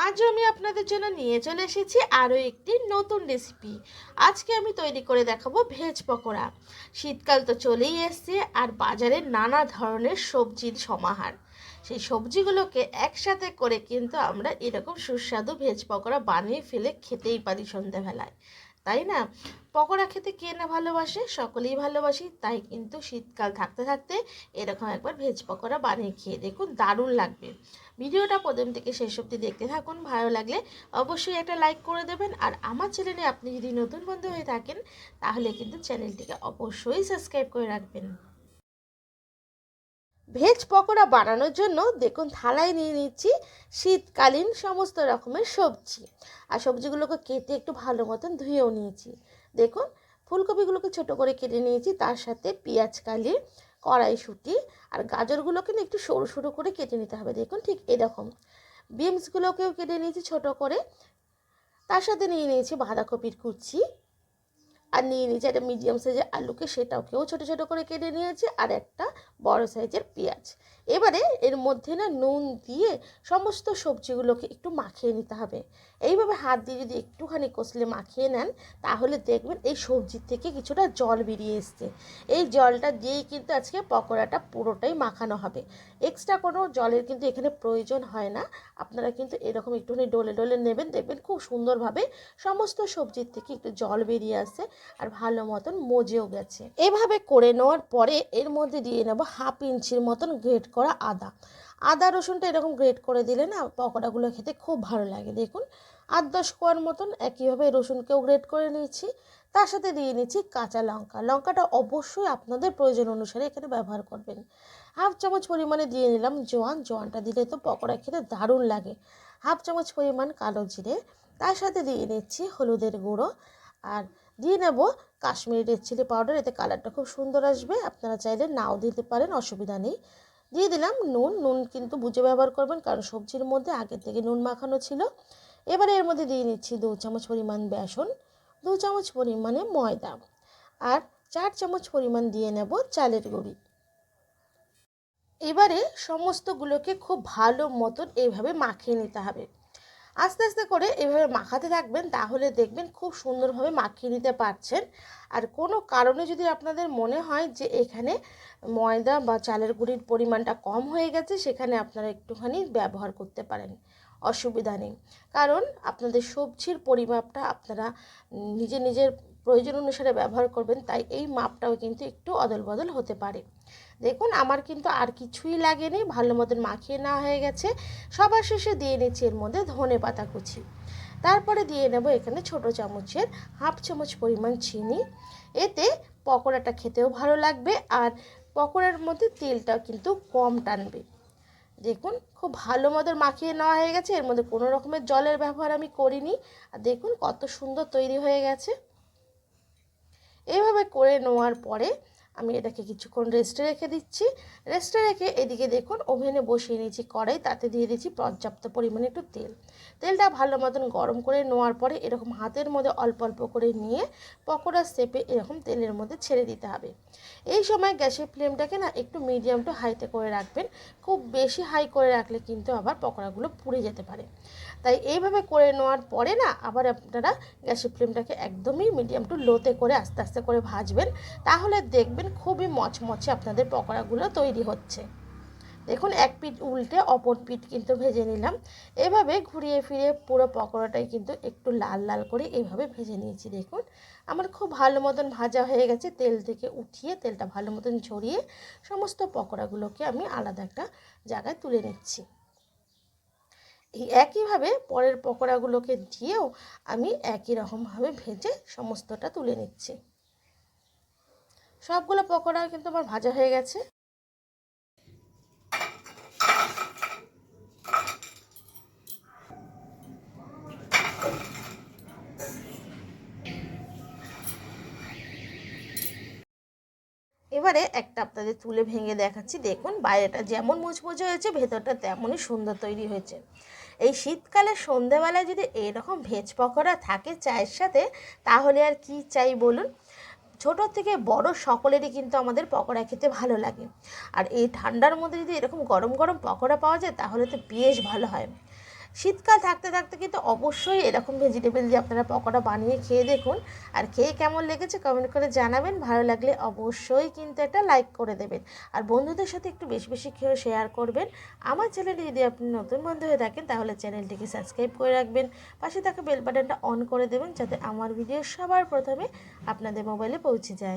আজ আমি আপনাদের জন্য নিয়ে চলে এসেছি আরও একটি নতুন রেসিপি। আজকে আমি তৈরি করে দেখাবো ভেজ পকোড়া। শীতকাল তো চলেই এসছে, আর বাজারে নানা ধরনের সবজির সমাহার। সেই সবজিগুলোকে একসাথে করে কিন্তু আমরা এরকম সুস্বাদু ভেজ পকোড়া বানিয়ে ফেলে খেতেই পারি সন্ধ্যাবেলায়, তাই না? পকোড়া খেতে কে না ভালোবাসে, সকলেই ভালোবাসি। তাই কিন্তু শীতকাল থাকতে থাকতে এরকম একবার ভেজ পকোড়া বানিয়ে খেয়ে দেখুন, দারুণ লাগবে। ভিডিওটা প্রথম থেকে শেষ অবধি দেখতে থাকুন। ভালো লাগলে অবশ্যই একটা লাইক করে দেবেন। আর আমার চ্যানেলে আপনি যদি নতুন বন্ধু হয়ে থাকেন, তাহলে কিন্তু চ্যানেলটিকে অবশ্যই সাবস্ক্রাইব করে রাখবেন। ভেজ পকোড়া বানানোর জন্য দেখুন, থালায় নিয়ে নিচ্ছি শীতকালীন সমস্ত রকমের সবজি। আর সবজিগুলোকে কেটে একটু ভালো মতন ধুয়েও নিয়েছি। দেখুন, ফুলকপিগুলোকে ছোট করে কেটে নিয়েছি, তার সাথে পেঁয়াজ কালি, কড়াইশুঁটি আর গাজরগুলোকে না একটু সরু সরু করে কেটে নিতে হবে। দেখুন, ঠিক এরকম। বিনসগুলোকেও কেটে নিয়েছি ছোট করে। তার সাথে নিয়ে নিয়েছি বাঁধাকপির কুচি, আর নিয়ে নিয়েছি একটা মিডিয়াম সাইজের আলুকে, সেটাকেও ছোটো ছোটো করে কেটে নিয়েছি, আর একটা বড় সাইজের পেঁয়াজ। এবারে এর মধ্যে না নুন দিয়ে সমস্ত সবজিগুলোকে একটু মাখিয়ে নিতে হবে। এইভাবে হাত দিয়ে যদি একটুখানি কষলে মাখিয়ে নেন, তাহলে দেখবেন এই সবজির থেকে কিছুটা জল বেরিয়ে এসছে। এই জলটা দিয়েই কিন্তু আজকে পকোড়াটা পুরোটাই মাখানো হবে। এক্সট্রা কোনো জলের কিন্তু এখানে প্রয়োজন হয় না। আপনারা কিন্তু এরকম একটুখানি ডলে ডলে নেবেন, দেখবেন খুব সুন্দরভাবে সমস্ত সবজির থেকে একটু জল বেরিয়ে আসছে, আর ভালো মতন মজেও গেছে। এভাবে করে নেওয়ার পরে এর মধ্যে দিয়ে নেব 1/2 ইঞ্চির মতন গ্রেট করা আদা। আদা রসুনটা এরকম গ্রেট করে দিলে না পকোড়াগুলো খেতে খুব ভালো লাগে। দেখুন, 8-10 কোয়ার মতন একইভাবে রসুনকেও গ্রেট করে নিয়েছি। তার সাথে দিয়ে নিচ্ছি কাঁচা লঙ্কা। লঙ্কাটা অবশ্যই আপনাদের প্রয়োজন অনুসারে এখানে ব্যবহার করবেন। 1/2 চামচ পরিমাণে দিয়ে নিলাম জোয়ান। জোয়ানটা দিলে তো পকোড়া খেতে দারুণ লাগে। 1/2 চামচ পরিমাণ কালো জিরে। তার সাথে দিয়ে নিচ্ছি হলুদের গুঁড়ো, আর দিয়ে নেব কাশ্মীরি রেড চিলি পাউডার। এতে কালারটা খুব সুন্দর আসবে। আপনারা চাইলে নাও দিতে পারেন, অসুবিধা নেই। দিয়ে দিলাম নুন। নুন কিন্তু বুঝে ব্যবহার করবেন, কারণ সবজির মধ্যে আগে থেকে নুন মাখানো ছিল। এবারে এর মধ্যে দিয়ে নিচ্ছি 2 চামচ পরিমাণ বেসন, 2 চামচ পরিমাণে ময়দা, আর 4 চামচ পরিমাণ দিয়ে নেব চালের গুঁড়ি। এবারে সমস্তগুলোকে খুব ভালো মতন এইভাবে মাখিয়ে নিতে হবে। আস্তে আস্তে করে এভাবে মাখাতে থাকবেন, তাহলে দেখবেন খুব সুন্দরভাবে মাখিয়ে নিতে পারছেন। আর কোনো কারণে যদি আপনাদের মনে হয় যে এখানে ময়দা বা চালের গুঁড়ির পরিমাণটা কম হয়ে গেছে, সেখানে আপনারা একটুখানি ব্যবহার করতে পারেন, অসুবিধা নেই। কারণ আপনাদের সবজির পরিমাপটা আপনারা নিজের নিজের প্রয়োজন অনুসারে ব্যবহার করবেন, তাই এই মাপটাও কিন্তু একটু অদল বদল হতে পারে। দেখুন, আমার কিন্তু আর কিছুই লাগেনি, ভালো মতন মাখিয়ে নেওয়া হয়ে গেছে। সবার শেষে দিয়ে নিচ্ছি এর মধ্যে ধনে পাতা কুচি। তারপরে দিয়ে নেব এখানে ছোট চামচের 1/2 চামচ পরিমাণ চিনি। এতে পকোড়াটা খেতেও ভালো লাগবে, আর পকোড়ার মধ্যে তেলটাও কিন্তু কম টানবে। দেখুন, খুব ভালো মতো মাখিয়ে নেওয়া হয়ে গেছে। এর মধ্যে কোনো রকমের জলের ব্যবহার আমি করিনি। আর দেখুন কত সুন্দর তৈরি হয়ে গেছে। এইভাবে করে নেওয়ার পরে আমি এটাকে কিছুক্ষণ রেস্টে রেখে দিচ্ছি। রেস্টে রেখে এদিকে দেখুন ওভেনে বসিয়ে নিয়েছি কড়াই, তাতে দিয়ে দিচ্ছি পর্যাপ্ত পরিমাণে একটু তেল। তেলটা ভালো মতন গরম করে নেওয়ার পরে এরকম হাতের মধ্যে অল্প অল্প করে নিয়ে পকোড়ার শেপে এরকম তেলের মধ্যে ছেড়ে দিতে হবে। এই সময় গ্যাসের ফ্লেমটাকে না একটু মিডিয়াম টু হাইতে করে রাখবেন। খুব বেশি হাই করে রাখলে কিন্তু আবার পকোড়াগুলো পুড়ে যেতে পারে। তাই এইভাবে করে নেওয়ার পরে না আবার আপনারা গ্যাসের ফ্লেমটাকে একদমই মিডিয়াম টু লোতে করে আস্তে আস্তে করে ভাজবেন। তাহলে দেখবেন খুবই মচমচে আপনাদের পকোড়াগুলো তৈরি হচ্ছে। দেখুন, এক পিঠ উল্টে অপর পিঠ কিন্তু ভেজে নিলাম। এভাবে ঘুরিয়ে ফিরিয়ে পুরো পকোড়াটাই কিন্তু একটু লাল লাল করে এইভাবে ভেজে নিয়েছি। দেখুন, আমার খুব ভালো মতন ভাজা হয়ে গেছে। তেল থেকে উঠিয়ে তেলটা ভালো মতন ঝরিয়ে সমস্ত পকোড়াগুলোকে আমি আলাদা একটা জায়গায় তুলে নিচ্ছি। এই একইভাবে পরের পকোড়াগুলোকে দিয়েও আমি একই রকমভাবে ভেজে সমস্তটা তুলে নিচ্ছি। সবগুলো পকোড়া কিন্তু আমার ভাজা হয়ে গেছে। এবারে একটা আপনাদের তুলে ভেঙে দেখাচ্ছি। দেখুন, বাইরেটা যেমন মুচমুচে হয়েছে, ভেতরটা তেমনই সুন্দর তৈরি হয়েছে। এই শীতকালে সন্ধেবেলায় যদি এরকম ভেজ পকোড়া থাকে চায়ের সাথে, তাহলে আর কি চাই বলুন। ছোট থেকে বড় সকলেরই কিন্তু আমাদের পকোড়া খেতে ভালো লাগে। আর এই ঠান্ডার মধ্যে যদি এরকম গরম গরম পকোড়া পাওয়া যায়, তাহলে তো বেশ ভালো হয়। শীতকাল থাকতে থাকতে কিন্তু অবশ্যই এরকম ভেজিটেবল দিয়ে আপনারা পকোড়া বানিয়ে খেয়ে দেখুন, আর খেয়ে কেমন লেগেছে কমেন্ট করে জানাবেন। ভালো লাগলে অবশ্যই কিন্তু একটা লাইক করে দেবেন, আর বন্ধুদের সাথে একটু বেশি বেশি খেয়ে শেয়ার করবেন। আমার চ্যানেলে যদি আপনি নতুন বন্ধু হয়ে থাকেন তাহলে চ্যানেলটিকে সাবস্ক্রাইব করে রাখবেন, পাশে থাকা বেল বাটনটা অন করে দেবেন যাতে আমার ভিডিও সবার প্রথমে আপনাদের মোবাইলে পৌঁছে যায়।